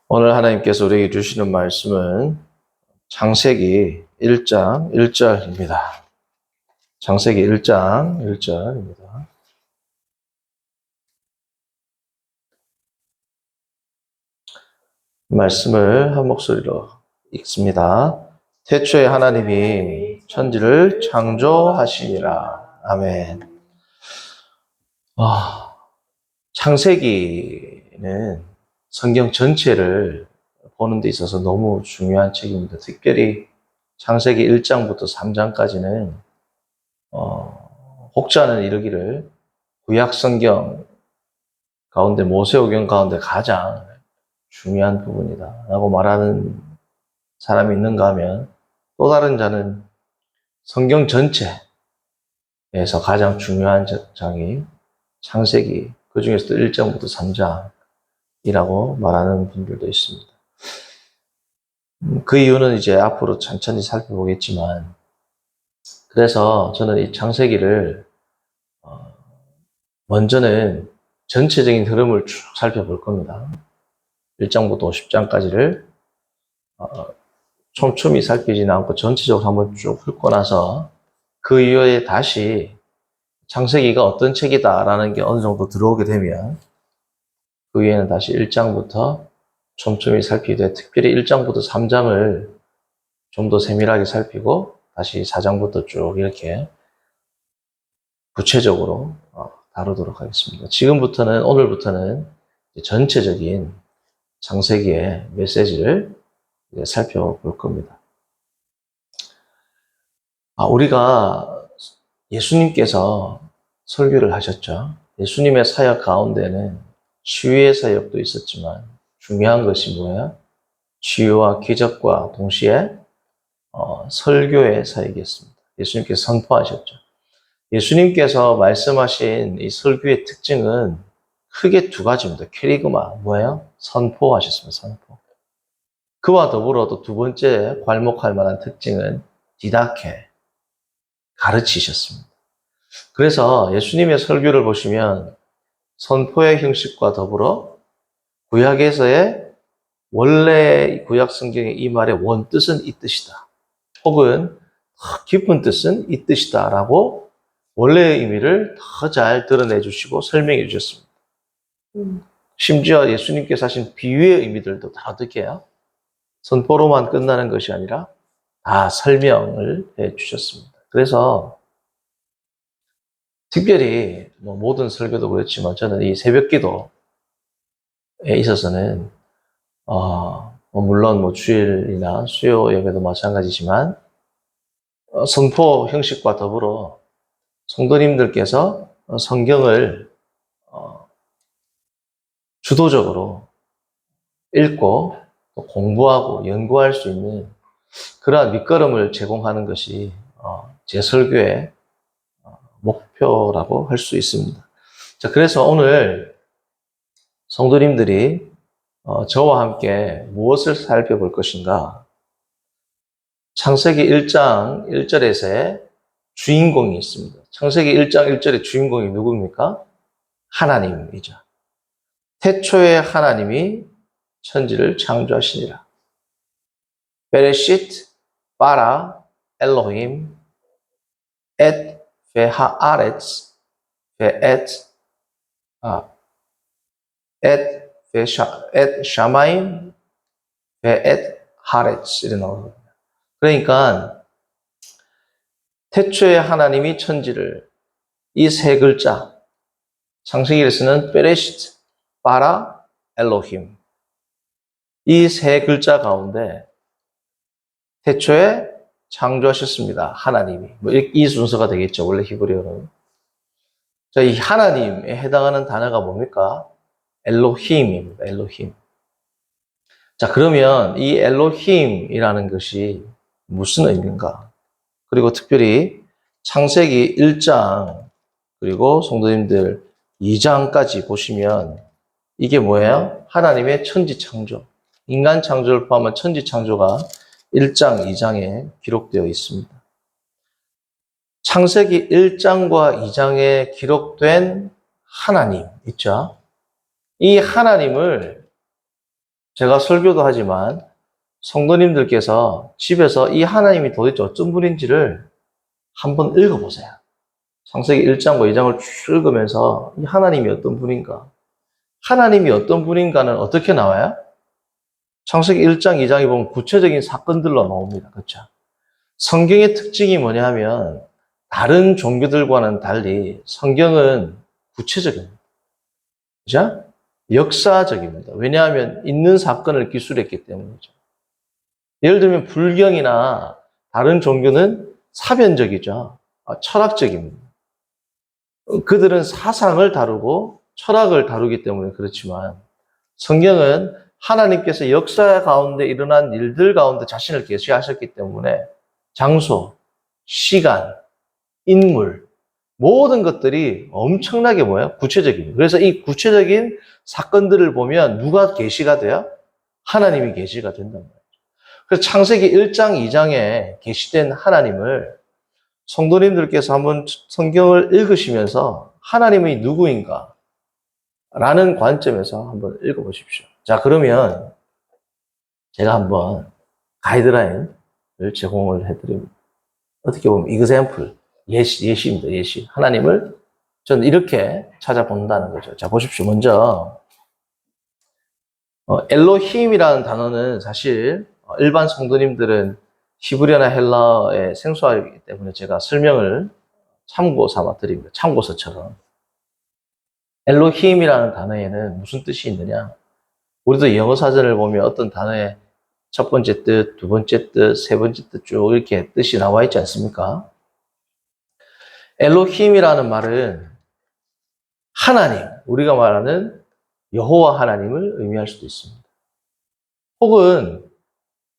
오늘 하나님께서 우리에게 주시는 말씀은 창세기 1장 1절입니다. 창세기 1장 1절입니다. 말씀을 한 목소리로 읽습니다. 태초에 하나님이 천지를 창조하시니라. 아멘. 창세기는 성경 전체를 보는 데 있어서 너무 중요한 책입니다. 특별히 창세기 1장부터 3장까지는 혹자는 이르기를 구약 성경 가운데 모세오경 가운데 가장 중요한 부분이다 라고 말하는 사람이 있는가 하면, 또 다른 자는 성경 전체에서 가장 중요한 장이 창세기, 그 중에서도 1장부터 3장이라고 말하는 분들도 있습니다. 그 이유는 이제 앞으로 천천히 살펴보겠지만, 그래서 저는 이 창세기를 먼저는 전체적인 흐름을 쭉 살펴볼 겁니다. 1장부터 50장까지를 촘촘히 살피지는 않고 전체적으로 한번 쭉 훑고 나서 그 이후에 다시 창세기가 어떤 책이다라는 게 어느 정도 들어오게 되면 그 위에는 다시 1장부터 촘촘히 살피되, 특별히 1장부터 3장을 좀 더 세밀하게 살피고 다시 4장부터 쭉 이렇게 구체적으로 다루도록 하겠습니다. 오늘부터는 전체적인 창세기의 메시지를 살펴볼 겁니다. 우리가 예수님께서 설교를 하셨죠. 예수님의 사역 가운데는 치유의 사역도 있었지만 중요한 것이 뭐예요? 치유와 기적과 동시에 설교의 사역이었습니다. 예수님께서 선포하셨죠. 예수님께서 말씀하신 이 설교의 특징은 크게 두 가지입니다. 캐리그마, 뭐예요? 선포하셨습니다. 선포. 그와 더불어 또 두 번째 괄목할 만한 특징은 디다케, 가르치셨습니다. 그래서 예수님의 설교를 보시면 선포의 형식과 더불어 구약에서의 원래 구약 성경의 이 말의 원뜻은 이 뜻이다, 혹은 깊은 뜻은 이 뜻이다 라고 원래의 의미를 더 잘 드러내 주시고 설명해 주셨습니다. 심지어 예수님께서 하신 비유의 의미들도 다 어떻게 해요? 선포로만 끝나는 것이 아니라 다 설명을 해 주셨습니다. 그래서 특별히 모든 설교도 그렇지만 저는 이 새벽 기도에 있어서는 물론 주일이나 수요 예배도 마찬가지지만 선포 형식과 더불어 성도님들께서 성경을 주도적으로 읽고 공부하고 연구할 수 있는 그러한 밑거름을 제공하는 것이 제 설교의 목표라고 할 수 있습니다. 자, 그래서 오늘 성도님들이 저와 함께 무엇을 살펴볼 것인가? 창세기 1장 1절에서의 주인공이 있습니다. 창세기 1장 1절의 주인공이 누구입니까? 하나님이죠. 태초에 하나님이 천지를 창조하시니라. 베레시트 바라 엘로힘 엣 베하아렛스 베엣 엣 샤마임 베엣 하렛스 이렇게 나오거든요. 그러니까 태초에 하나님이 천지를, 이 세 글자 창세기에서는 베레시트 바라 엘로힘, 이 세 글자 가운데 태초에 창조하셨습니다. 하나님이. 이 순서가 되겠죠. 원래 히브리어는. 자, 이 하나님에 해당하는 단어가 뭡니까? 엘로힘입니다. 엘로힘. 자, 그러면 이 엘로힘이라는 것이 무슨 의미인가? 그리고 특별히 창세기 1장 그리고 성도님들 2장까지 보시면 이게 뭐예요? 하나님의 천지 창조. 인간 창조를 포함한 천지 창조가 1장, 2장에 기록되어 있습니다. 창세기 1장과 2장에 기록된 하나님 있죠? 이 하나님을 제가 설교도 하지만 성도님들께서 집에서 이 하나님이 도대체 어떤 분인지를 한번 읽어보세요. 창세기 1장과 2장을 쭉 읽으면서 이 하나님이 어떤 분인가? 하나님이 어떤 분인가는 어떻게 나와요? 창세기 1장, 2장에 보면 구체적인 사건들로 나옵니다. 그렇죠? 성경의 특징이 뭐냐 하면 다른 종교들과는 달리 성경은 구체적입니다. 그죠? 역사적입니다. 왜냐하면 있는 사건을 기술했기 때문이죠. 예를 들면 불경이나 다른 종교는 사변적이죠. 철학적입니다. 그들은 사상을 다루고 철학을 다루기 때문에 그렇지만 성경은 하나님께서 역사 가운데 일어난 일들 가운데 자신을 계시하셨기 때문에 장소, 시간, 인물 모든 것들이 엄청나게 뭐예요? 구체적입니다. 그래서 이 구체적인 사건들을 보면 누가 계시가 돼요? 하나님이 계시가 된단 말이에요. 그래서 창세기 1장, 2장에 계시된 하나님을 성도님들께서 한번 성경을 읽으시면서 하나님이 누구인가? 라는 관점에서 한번 읽어보십시오. 자, 그러면 제가 한번 가이드라인을 제공을 해드립니다. 어떻게 보면 example, 예시입니다. 예시. 하나님을 저는 이렇게 찾아본다는 거죠. 자, 보십시오. 먼저 엘로힘이라는 단어는 사실 일반 성도님들은 히브리어나 헬라어에 생소하기 때문에 제가 설명을 참고 삼아 드립니다. 참고서처럼. 엘로힘이라는 단어에는 무슨 뜻이 있느냐? 우리도 영어 사전을 보면 어떤 단어의 첫 번째 뜻, 두 번째 뜻, 세 번째 뜻 쭉 이렇게 뜻이 나와 있지 않습니까? 엘로힘이라는 말은 하나님, 우리가 말하는 여호와 하나님을 의미할 수도 있습니다. 혹은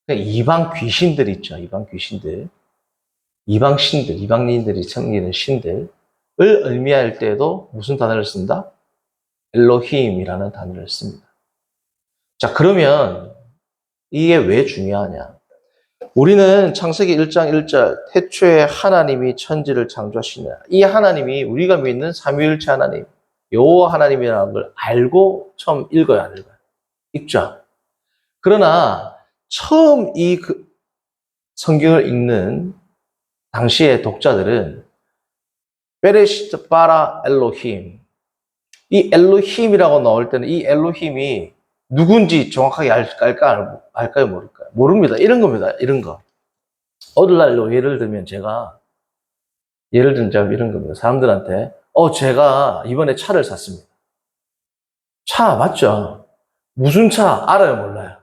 이방 귀신들 있죠. 이방 귀신들. 이방 신들, 이방인들이 섬기는 신들을 의미할 때에도 무슨 단어를 쓴다? 엘로힘이라는 단어를 씁니다. 자, 그러면 이게 왜 중요하냐? 우리는 창세기 1장 1절 태초에 하나님이 천지를 창조하시느라 이 하나님이 우리가 믿는 삼위일체 하나님 여호와 하나님이라는 걸 알고 처음 읽어야 안 읽어요? 읽죠. 그러나 처음 이 성경을 읽는 당시의 독자들은 베레시트 바라 엘로힘 이 엘로힘이라고 나올 때는 이 엘로힘이 누군지 정확하게 알까요? 모를까요? 모릅니다. 이런 겁니다. 이런 거. 오늘날로 예를 들면 제가 이런 겁니다. 사람들한테 제가 이번에 차를 샀습니다. 차 맞죠? 무슨 차 알아요? 몰라요?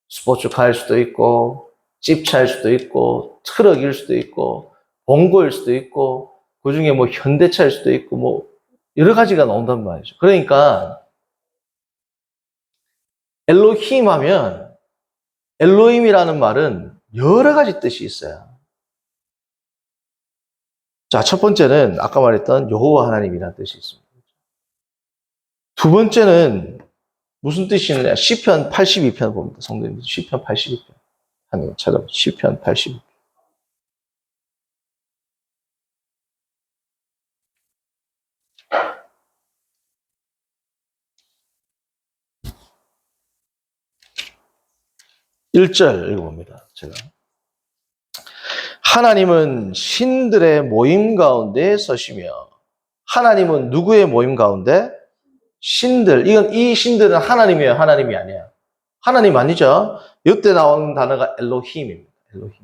스포츠카일 수도 있고 집차일 수도 있고 트럭일 수도 있고 봉고일 수도 있고 그중에 뭐 현대차일 수도 있고 뭐 여러 가지가 나온단 말이죠. 그러니까 엘로힘 하면 엘로힘이라는 말은 여러 가지 뜻이 있어요. 자, 첫 번째는 아까 말했던 여호와 하나님이라는 뜻이 있습니다. 두 번째는 무슨 뜻이 있느냐? 시편 82편 봅니다. 성도님들 시편 82편 하는 거 찾아보세요. 시편 82편. (1절) 읽어봅니다. 제가. 하나님은 신들의 모임 가운데 서시며 하나님은 누구의 모임 가운데? 신들. 이 신들은 하나님이에요? 하나님이 아니에요? 하나님 아니죠? 이때 나오는 단어가 엘로힘입니다. 엘로힘.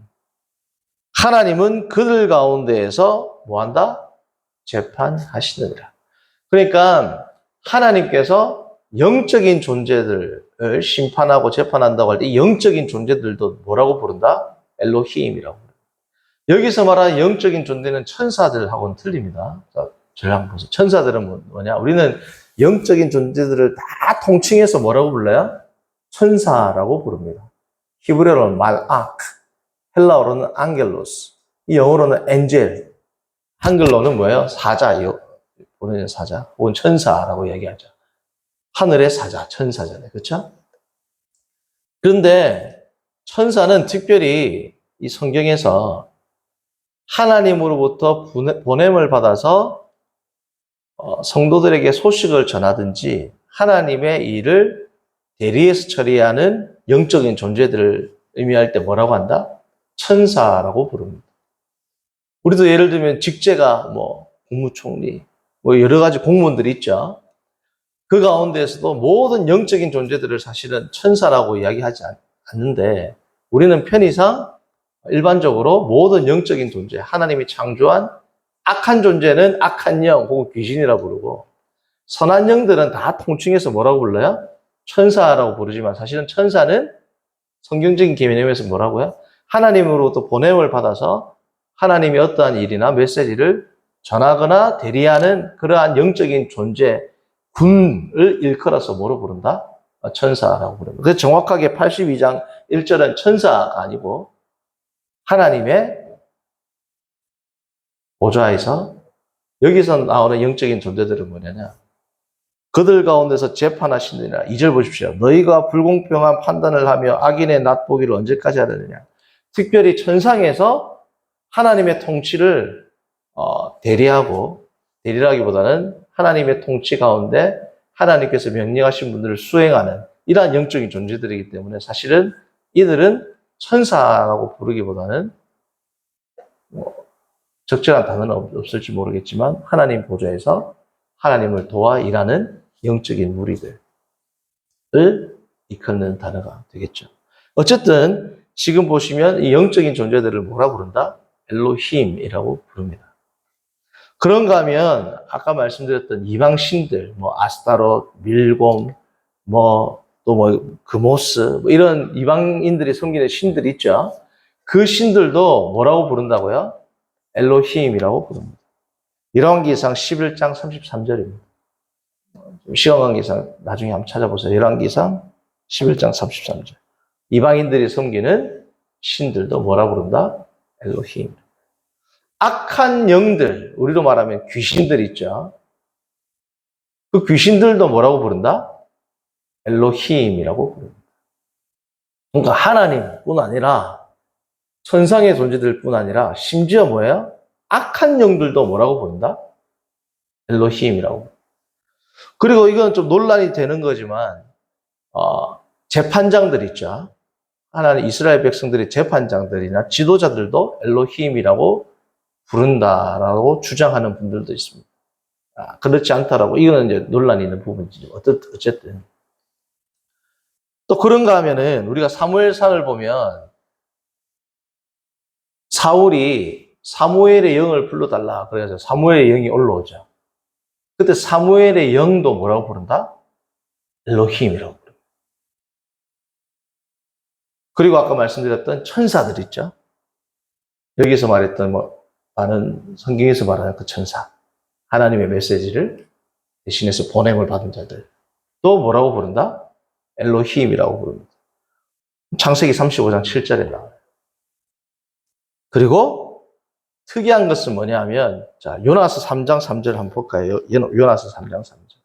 하나님은 그들 가운데에서 뭐한다? 재판하시느니라. 그러니까 하나님께서 영적인 존재들을 심판하고 재판한다고 할 때 이 영적인 존재들도 뭐라고 부른다? 엘로힘이라고 부른다. 여기서 말하는 영적인 존재는 천사들하고는 틀립니다. 저를 한번 보세요. 천사들은 뭐냐? 우리는 영적인 존재들을 다 통칭해서 뭐라고 불러요? 천사라고 부릅니다. 히브리어로는 말악, 헬라어로는 앙겔로스, 영어로는 엔젤, 한글로는 뭐예요? 사자, 보내는 사자, 혹은 천사라고 얘기하죠. 하늘의 사자, 천사잖아요. 그렇죠? 그런데 천사는 특별히 이 성경에서 하나님으로부터 보냄을 받아서 성도들에게 소식을 전하든지 하나님의 일을 대리해서 처리하는 영적인 존재들을 의미할 때 뭐라고 한다? 천사라고 부릅니다. 우리도 예를 들면 직제가 국무총리, 여러 가지 공무원들이 있죠. 그 가운데에서도 모든 영적인 존재들을 사실은 천사라고 이야기하지 않는데, 우리는 편의상 일반적으로 모든 영적인 존재, 하나님이 창조한 악한 존재는 악한 영 혹은 귀신이라고 부르고, 선한 영들은 다 통칭해서 뭐라고 불러요? 천사라고 부르지만, 사실은 천사는 성경적인 개념에서 뭐라고요? 하나님으로부터 보냄을 받아서 하나님이 어떠한 일이나 메시지를 전하거나 대리하는 그러한 영적인 존재, 군을 일컬어서 뭐로 부른다? 천사라고 부릅니다. 그래서 정확하게 82장 1절은 천사가 아니고 하나님의 보좌에서, 여기서 나오는 영적인 존재들은 뭐냐냐? 그들 가운데서 재판하시느니라. 2절 보십시오. 너희가 불공평한 판단을 하며 악인의 낫보기를 언제까지 하려느냐. 특별히 천상에서 하나님의 통치를 대리라기보다는 하나님의 통치 가운데 하나님께서 명령하신 분들을 수행하는 이러한 영적인 존재들이기 때문에, 사실은 이들은 천사라고 부르기보다는 적절한 단어는 없을지 모르겠지만 하나님 보좌에서 하나님을 도와 일하는 영적인 무리들을 이끄는 단어가 되겠죠. 어쨌든 지금 보시면 이 영적인 존재들을 뭐라 부른다? 엘로힘이라고 부릅니다. 그런가 하면 아까 말씀드렸던 이방 신들, 아스타롯, 밀곰, 그모스, 이런 이방인들이 섬기는 신들이 있죠. 그 신들도 뭐라고 부른다고요? 엘로힘이라고 부릅니다. 열왕기상 11장 33절입니다. 시험관계상 나중에 한번 찾아보세요. 열왕기상 11장 33절. 이방인들이 섬기는 신들도 뭐라 부른다? 엘로힘. 악한 영들, 우리로 말하면 귀신들 있죠. 그 귀신들도 뭐라고 부른다? 엘로힘이라고 부릅니다. 그러니까 하나님뿐 아니라 천상의 존재들뿐 아니라 심지어 뭐예요? 악한 영들도 뭐라고 부른다? 엘로힘이라고. 그리고 이건 좀 논란이 되는 거지만 재판장들 있죠. 하나님 이스라엘 백성들의 재판장들이나 지도자들도 엘로힘이라고 부른다라고 주장하는 분들도 있습니다. 그렇지 않다라고, 이거는 이제 논란이 있는 부분이죠. 어쨌든. 또 그런가 하면은 우리가 사무엘상을 보면 사울이 사무엘의 영을 불러달라 그래서 사무엘의 영이 올라오죠. 그때 사무엘의 영도 뭐라고 부른다? 엘로힘이라고 부릅니다. 그리고 아까 말씀드렸던 천사들 있죠. 여기서 말했던 많은 성경에서 말하는 그 천사, 하나님의 메시지를 대신해서 보냄을 받은 자들 또 뭐라고 부른다? 엘로힘이라고 부릅니다. 창세기 35장 7절에 나와요. 그리고 특이한 것은 뭐냐 하면, 자, 요나서 3장 3절 한번 볼까요? 요나서 3장 3절.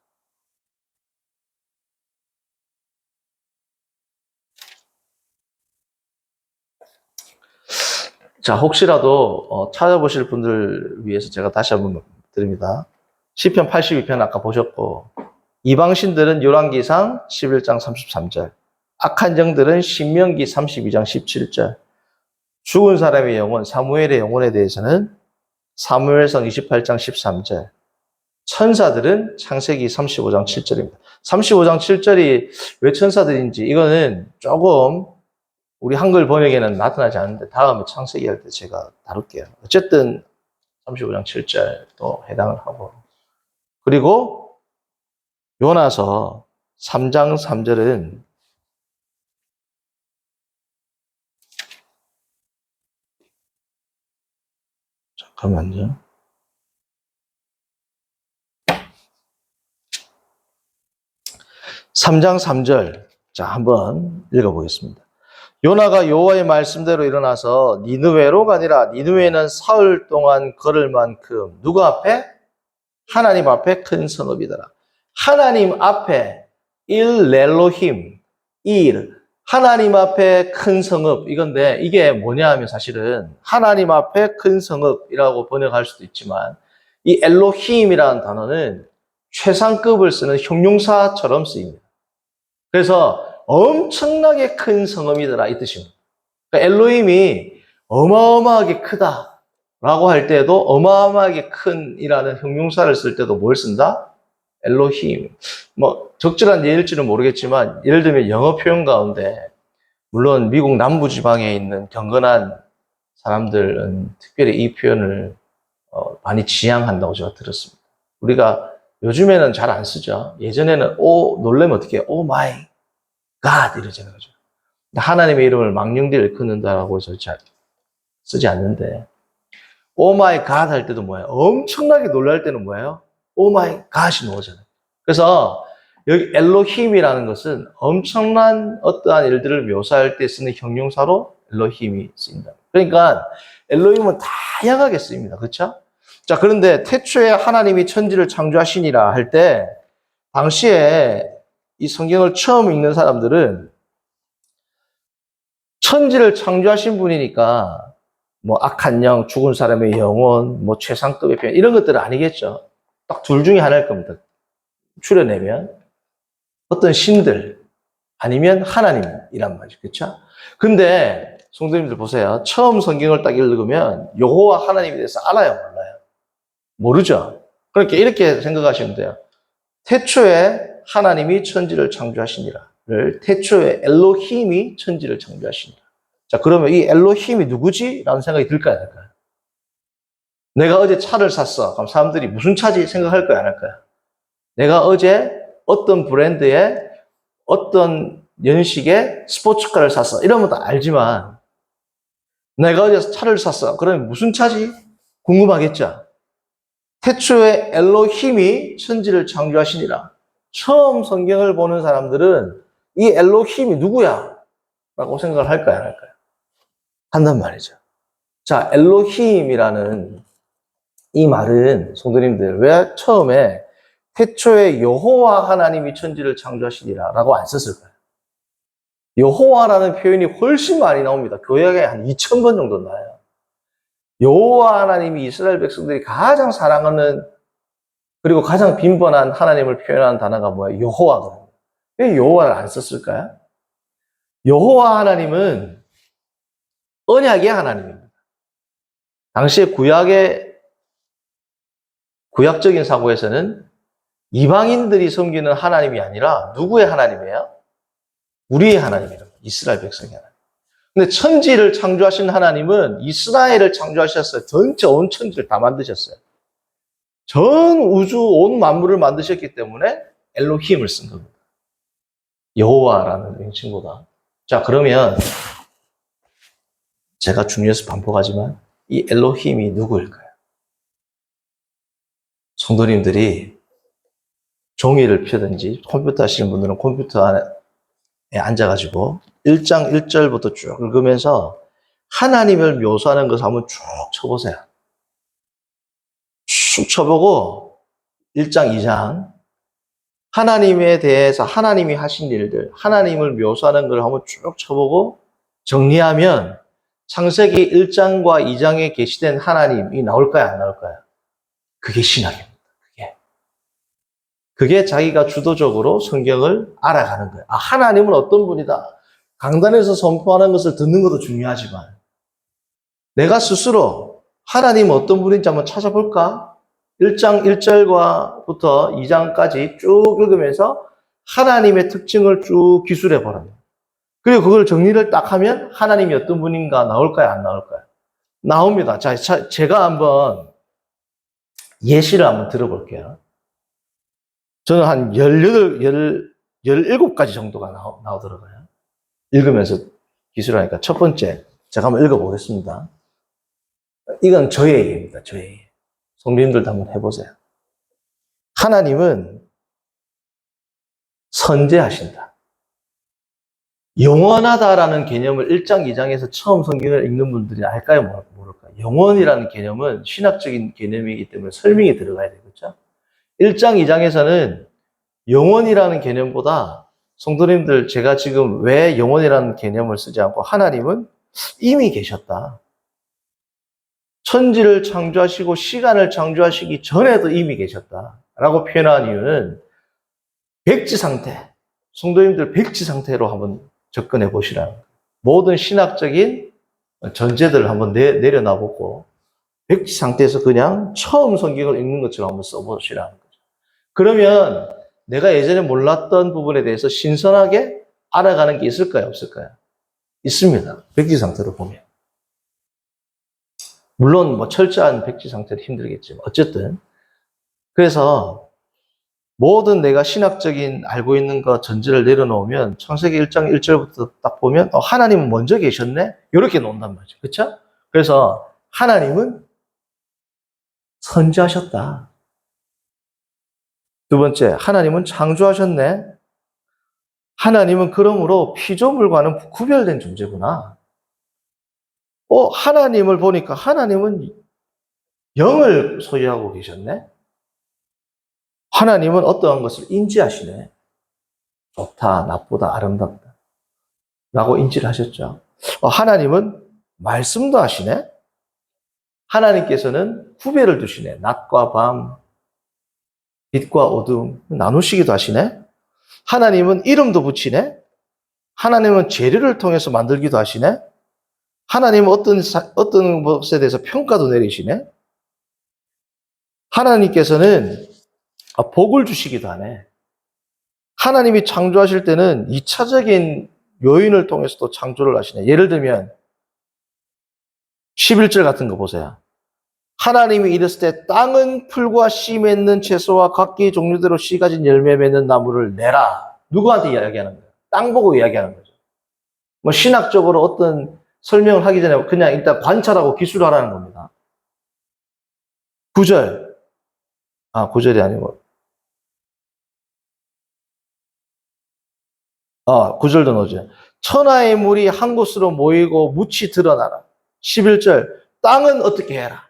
자, 혹시라도 찾아보실 분들 위해서 제가 다시 한번 드립니다. 시편 82편 아까 보셨고, 이방신들은 열왕기상 11장 33절, 악한 영들은 신명기 32장 17절, 죽은 사람의 영혼, 사무엘의 영혼에 대해서는 사무엘상 28장 13절, 천사들은 창세기 35장 7절입니다. 35장 7절이 왜 천사들인지 이거는 조금 우리 한글 번역에는 나타나지 않는데 다음에 창세기 할 때 제가 다룰게요. 어쨌든 35장 7절도 해당을 하고, 그리고 요나서 3장 3절은 잠깐만요. (3장 3절) 자, 한번 읽어보겠습니다. 요나가 여호와의 말씀대로 일어나서 니느웨로 가니라. 니느웨는 사흘 동안 걸을 만큼 누구 앞에? 하나님 앞에 큰 성읍이더라. 하나님 앞에 일렐로힘, 하나님 앞에 큰 성읍, 이건데 이게 뭐냐 하면 사실은 하나님 앞에 큰 성읍이라고 번역할 수도 있지만, 이 엘로힘이라는 단어는 최상급을 쓰는 형용사처럼 쓰입니다. 그래서 엄청나게 큰 성음이더라 이 뜻입니다. 그러니까 엘로힘이 어마어마하게 크다라고 할 때도 어마어마하게 큰이라는 형용사를 쓸 때도 뭘 쓴다? 엘로힘. 뭐 적절한 예일지는 모르겠지만 예를 들면 영어 표현 가운데 물론 미국 남부 지방에 있는 경건한 사람들은 특별히 이 표현을 많이 지향한다고 제가 들었습니다. 우리가 요즘에는 잘 안 쓰죠. 예전에는 놀라면 어떻게 해요? 오 마이 갓 이러잖아요. 하나님의 이름을 망령되이 일컫는다라고 해서 잘 쓰지 않는데 오 마이 갓 할 때도 뭐예요? 엄청나게 놀랄 때는 뭐예요? 오 마이 갓이 나오잖아요. 그래서 여기 엘로힘이라는 것은 엄청난 어떠한 일들을 묘사할 때 쓰는 형용사로 엘로힘이 쓰인다. 그러니까 엘로힘은 다양하게 쓰입니다. 그렇죠? 자, 그런데 태초에 하나님이 천지를 창조하시니라 할 때 당시에 이 성경을 처음 읽는 사람들은 천지를 창조하신 분이니까 뭐 악한 영, 죽은 사람의 영혼, 뭐 최상급의 표현 이런 것들은 아니겠죠. 딱 둘 중에 하나일 겁니다. 추려내면 어떤 신들 아니면 하나님이란 말이죠. 그렇죠? 근데 성도님들 보세요. 처음 성경을 딱 읽으면 여호와 하나님에 대해서 알아요, 몰라요? 모르죠. 그러니까 이렇게 생각하시면 돼요. 태초에 하나님이 천지를 창조하시니라를 태초에 엘로힘이 천지를 창조하시니라. 자, 그러면 이 엘로힘이 누구지? 라는 생각이 들까요, 안 할까요? 내가 어제 차를 샀어. 그럼 사람들이 무슨 차지 생각할 거야, 안 할까요? 내가 어제 어떤 브랜드의 어떤 연식의 스포츠카를 샀어. 이러면 다 알지만 내가 어제 차를 샀어. 그러면 무슨 차지? 궁금하겠죠? 태초에 엘로힘이 천지를 창조하시니라. 처음 성경을 보는 사람들은 이 엘로힘이 누구야? 라고 생각을 할까요, 안 할까요? 한단 말이죠. 자, 엘로힘이라는 이 말은 성도님들 왜 처음에 태초에 여호와 하나님이 천지를 창조하시니라 라고 안 썼을까요? 여호와라는 표현이 훨씬 많이 나옵니다. 교약에 한 2000번 정도 나와요. 여호와 하나님이 이스라엘 백성들이 가장 사랑하는 그리고 가장 빈번한 하나님을 표현하는 단어가 뭐예요? 여호와거든요. 왜 여호와를 안 썼을까요? 여호와 하나님은 언약의 하나님입니다. 당시에 구약적인 사고에서는 이방인들이 섬기는 하나님이 아니라 누구의 하나님이에요? 우리의 하나님이에요. 이스라엘 백성의 하나님. 근데 천지를 창조하신 하나님은 이스라엘을 창조하셨어요. 전체 온 천지를 다 만드셨어요. 전 우주 온 만물을 만드셨기 때문에 엘로힘을 쓴 겁니다. 여호와라는 명칭보다. 자, 그러면 제가 중요해서 반복하지만 이 엘로힘이 누구일까요? 성도님들이 종이를 펴든지 컴퓨터 하시는 분들은 컴퓨터 안에 앉아가지고 1장 1절부터 쭉 읽으면서 하나님을 묘사하는 것을 한번 쭉 쳐보세요. 쭉 쳐보고 1장 2장 하나님에 대해서 하나님이 하신 일들, 하나님을 묘사하는 걸 한번 쭉 쳐보고 정리하면 창세기 1장과 2장에 계시된 하나님이 나올까요? 안 나올까요? 그게 신학입니다. 그게 자기가 주도적으로 성경을 알아가는 거예요. 아, 하나님은 어떤 분이다. 강단에서 선포하는 것을 듣는 것도 중요하지만 내가 스스로 하나님은 어떤 분인지 한번 찾아볼까? 1장 1절부터 2장까지 쭉 읽으면서 하나님의 특징을 쭉 기술해 보라는 거예요. 그리고 그걸 정리를 딱 하면 하나님이 어떤 분인가 나올까요? 안 나올까요? 나옵니다. 자, 제가 한번 예시를 한번 들어볼게요. 저는 한 17가지 정도가 나오더라고요. 읽으면서 기술하니까 첫 번째, 제가 한번 읽어보겠습니다. 이건 저의 얘기입니다. 저의 얘기. 성도님들도 한번 해보세요. 하나님은 선재하신다. 영원하다라는 개념을 1장, 2장에서 처음 성경을 읽는 분들이 알까요? 모를까요? 영원이라는 개념은 신학적인 개념이기 때문에 설명이 들어가야 되겠죠? 1장, 2장에서는 영원이라는 개념보다 성도님들 제가 지금 왜 영원이라는 개념을 쓰지 않고 하나님은 이미 계셨다. 천지를 창조하시고 시간을 창조하시기 전에도 이미 계셨다. 라고 표현한 이유는 백지 상태, 성도님들 백지 상태로 한번 접근해 보시라는 거예요. 모든 신학적인 전제들을 한번 내려놔보고 백지 상태에서 그냥 처음 성경을 읽는 것처럼 한번 써보시라는 거죠. 그러면 내가 예전에 몰랐던 부분에 대해서 신선하게 알아가는 게 있을까요? 없을까요? 있습니다. 백지 상태로 보면. 물론 뭐 철저한 백지 상태는 힘들겠지만 어쨌든 그래서 모든 내가 신학적인 알고 있는 것 전제를 내려놓으면 창세기 1장 1절부터 딱 보면 하나님은 먼저 계셨네? 이렇게 놓는단 말이죠. 그렇죠? 그래서 하나님은 선지하셨다. 두 번째, 하나님은 창조하셨네. 하나님은 그러므로 피조물과는 구별된 존재구나. 하나님을 보니까 하나님은 영을 소유하고 계셨네. 하나님은 어떠한 것을 인지하시네. 좋다, 나쁘다, 아름답다. 라고 인지를 하셨죠. 하나님은 말씀도 하시네. 하나님께서는 구별을 두시네. 낮과 밤, 빛과 어둠 나누시기도 하시네. 하나님은 이름도 붙이네. 하나님은 재료를 통해서 만들기도 하시네. 하나님은 어떤 것에 대해서 평가도 내리시네. 하나님께서는 복을 주시기도 하네. 하나님이 창조하실 때는 2차적인 요인을 통해서도 창조를 하시네. 예를 들면 11절 같은 거 보세요. 하나님이 이르실 때 땅은 풀과 씨 맺는 채소와 각기 종류대로 씨 가진 열매 맺는 나무를 내라. 누구한테 이야기하는 거예요? 땅 보고 이야기하는 거죠. 뭐 신학적으로 어떤 설명을 하기 전에 그냥 일단 관찰하고 기술하라는 겁니다. 9절. 9절이 아니고 9절도 넣어줘요. 천하의 물이 한 곳으로 모이고 묻이 드러나라. 11절. 땅은 어떻게 해라.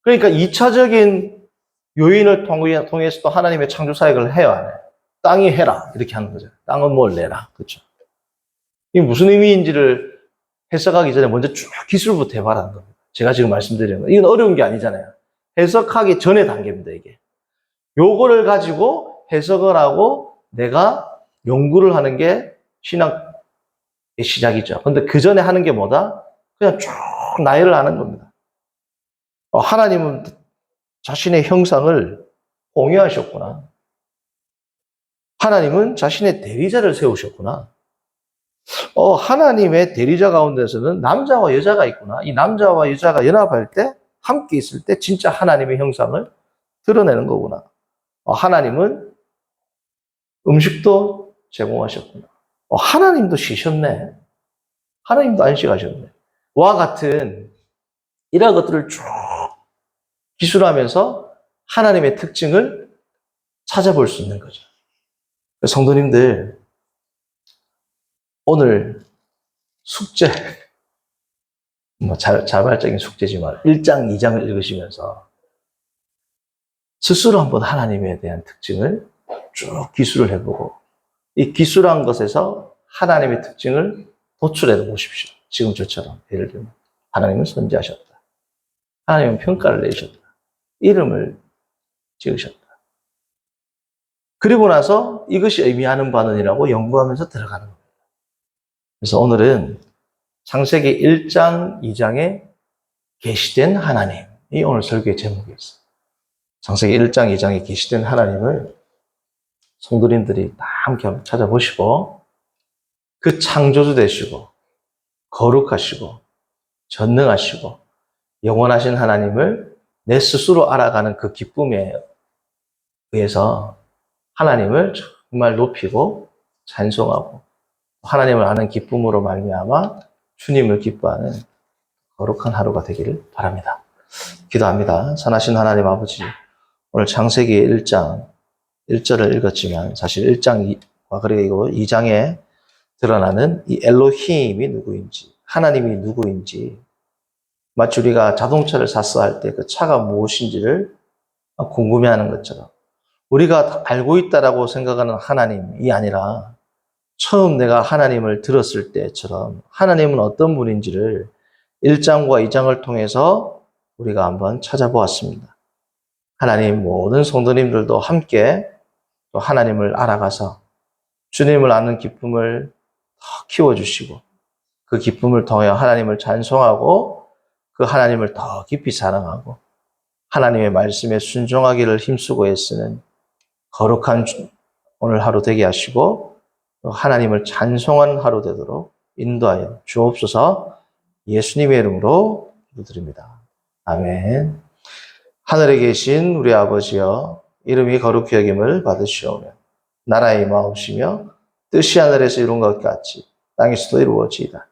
그러니까 2차적인 요인을 통해서도 하나님의 창조 사역을 해요, 안 해요? 땅이 해라. 이렇게 하는 거죠. 땅은 뭘 내라. 그렇죠. 이게 무슨 의미인지를 해석하기 전에 먼저 쭉 기술부터 해봐라는 겁니다. 제가 지금 말씀드리는 거. 이건 어려운 게 아니잖아요. 해석하기 전의 단계입니다, 이게. 요거를 가지고 해석을 하고 내가 연구를 하는 게 신학의 시작이죠. 근데 그 전에 하는 게 뭐다? 그냥 쭉 나열을 하는 겁니다. 하나님은 자신의 형상을 공유하셨구나. 하나님은 자신의 대리자를 세우셨구나. 하나님의 대리자 가운데서는 남자와 여자가 있구나. 이 남자와 여자가 연합할 때, 함께 있을 때 진짜 하나님의 형상을 드러내는 거구나. 하나님은 음식도 제공하셨구나. 하나님도 쉬셨네. 하나님도 안식하셨네. 와 같은 이런 것들을 쭉 기술하면서 하나님의 특징을 찾아볼 수 있는 거죠. 성도님들, 오늘 숙제, 자발적인 숙제지만 1장, 2장을 읽으시면서 스스로 한번 하나님에 대한 특징을 쭉 기술을 해보고 이 기술한 것에서 하나님의 특징을 도출해 보십시오. 지금 저처럼 예를 들면 하나님은 선지하셨다. 하나님은 평가를 내셨다. 이름을 지으셨다. 그리고 나서 이것이 의미하는 바는이라고 연구하면서 들어가는 겁니다. 그래서 오늘은 창세기 1장, 2장에 계시된 하나님이 오늘 설교의 제목이었어요. 창세기 1장, 2장에 계시된 하나님을 성도님들이 다 함께 한번 찾아보시고 그 창조주 되시고 거룩하시고 전능하시고 영원하신 하나님을 내 스스로 알아가는 그 기쁨에 의해서 하나님을 정말 높이고 찬송하고 하나님을 아는 기쁨으로 말미암아 주님을 기뻐하는 거룩한 하루가 되기를 바랍니다. 기도합니다. 선하신 하나님 아버지, 오늘 창세기 1장 1절을 읽었지만 사실 1장과 그리고 2장에 드러나는 이 엘로힘이 누구인지, 하나님이 누구인지, 마치 우리가 자동차를 샀어 할 때 그 차가 무엇인지를 궁금해하는 것처럼 우리가 알고 있다라고 생각하는 하나님이 아니라 처음 내가 하나님을 들었을 때처럼 하나님은 어떤 분인지를 1장과 2장을 통해서 우리가 한번 찾아보았습니다. 하나님 모든 성도님들도 함께 또 하나님을 알아가서 주님을 아는 기쁨을 더 키워주시고 그 기쁨을 통해 하나님을 찬송하고 그 하나님을 더 깊이 사랑하고 하나님의 말씀에 순종하기를 힘쓰고 애쓰는 거룩한 오늘 하루 되게 하시고 하나님을 찬송하는 하루 되도록 인도하여 주옵소서. 예수님의 이름으로 기도드립니다. 아멘. 하늘에 계신 우리 아버지여, 이름이 거룩히 여김을 받으시오며 나라의 임하옵시며 뜻이 하늘에서 이룬 것 같이 땅에서도 이루어지이다.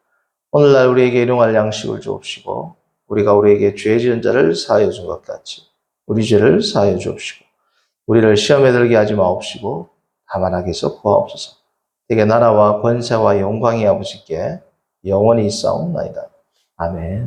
오늘날 우리에게 일용할 양식을 주옵시고 우리가 우리에게 죄 지은 자를 사하여 준 것 같이 우리 죄를 사하여 주옵시고 우리를 시험에 들게 하지 마옵시고 다만 악에서 구하옵소서. 되게 나라와 권세와 영광이 아버지께 영원히 있사옵나이다. 아멘.